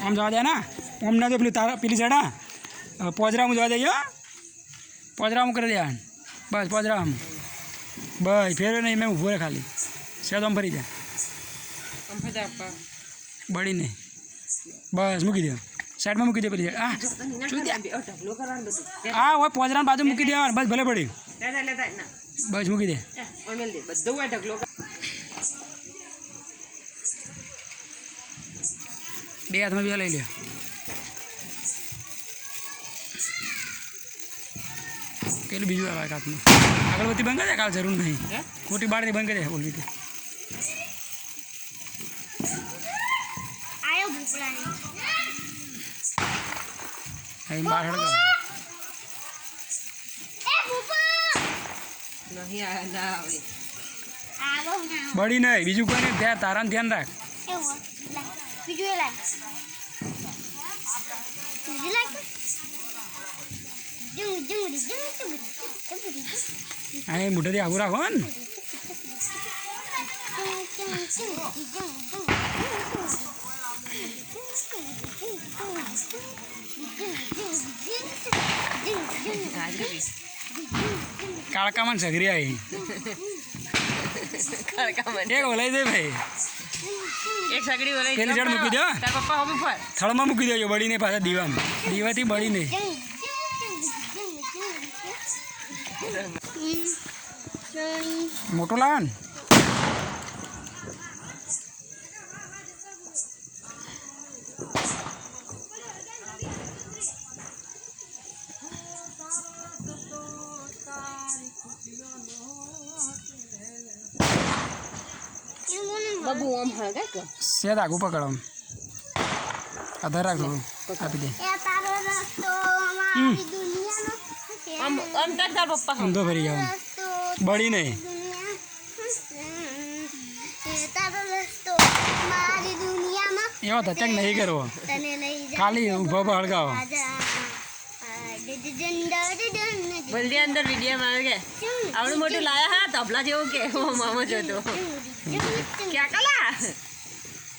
આમ જવા દે ના આમ ના તો પેલું તારા પેલી સાઈડ હા પોજરામાં જવા દઈએ પોજરામાં કરી દે બસ પોજરામાં બસ ફેરો નહીં મેં ઊભો રહે ખાલી સેદ આમ ફરી જાય બળી નહીં બસ મૂકી દે સાઈડમાં મૂકી દે પેલી હા હોય પોજરાની બાજુ મૂકી દેવા બસ ભલે પડી બસ મૂકી દે બે હાથમાં બે લઈ લે પેલું બીજું આવે હાથમાં અગરબત્તી બંધ કરી દે કાલ જરૂર નહીં ખોટી બાળની બંધ કરી દે બોલવી તે બાર હળગાવ બળી નહીં બીજું કોઈ નહીં ત્યાં તારાનું ધ્યાન રાખ હા મોઢેથી આગું રાખો ને કાળકામાં સગરી આવી એક ઓલાઈ દે ભાઈ એક સગડી ઓલાઈ પેલી જડ મૂકી દો તાર પપ્પા હવે ફર થળમાં મૂકી દેજો બળીને પાછા દીવામાં દીવાથી બળી નહીં મોટો લાવે ને બાબુ આમ હળગે કે સેદ આગું પકડો આધાર રાખ થોડું આપી દે આમ આમ તાર પપ્પા ઊંધો ફરી જાવ બળી નહીં એવો ધત્યાક નહીં કરવો ખાલી ઊભો હળગાવો જલ્દી અંદર વિડીયોમાં આવે કે આવડું મોટું લાયા હા તબલા જેવું કે મામા જોતો ક્યાં કલા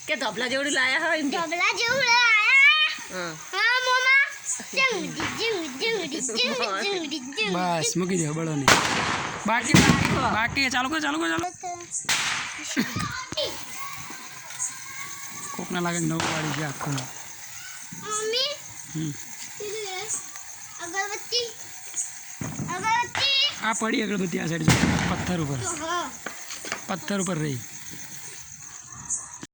કે તબલા જેવડું લાયા હોય એમ તબલા જેવું લાયા હા મોમા બસ મૂકી દો બળો નહીં બાકી બાકી ચાલુ કરો ચાલુ કોકના લાગે નવું વાળી છે આખું મમ્મી અગરબત્તી આ પડી અગરબત્તી આ સાઈડ પથ્થર ઉપર રહી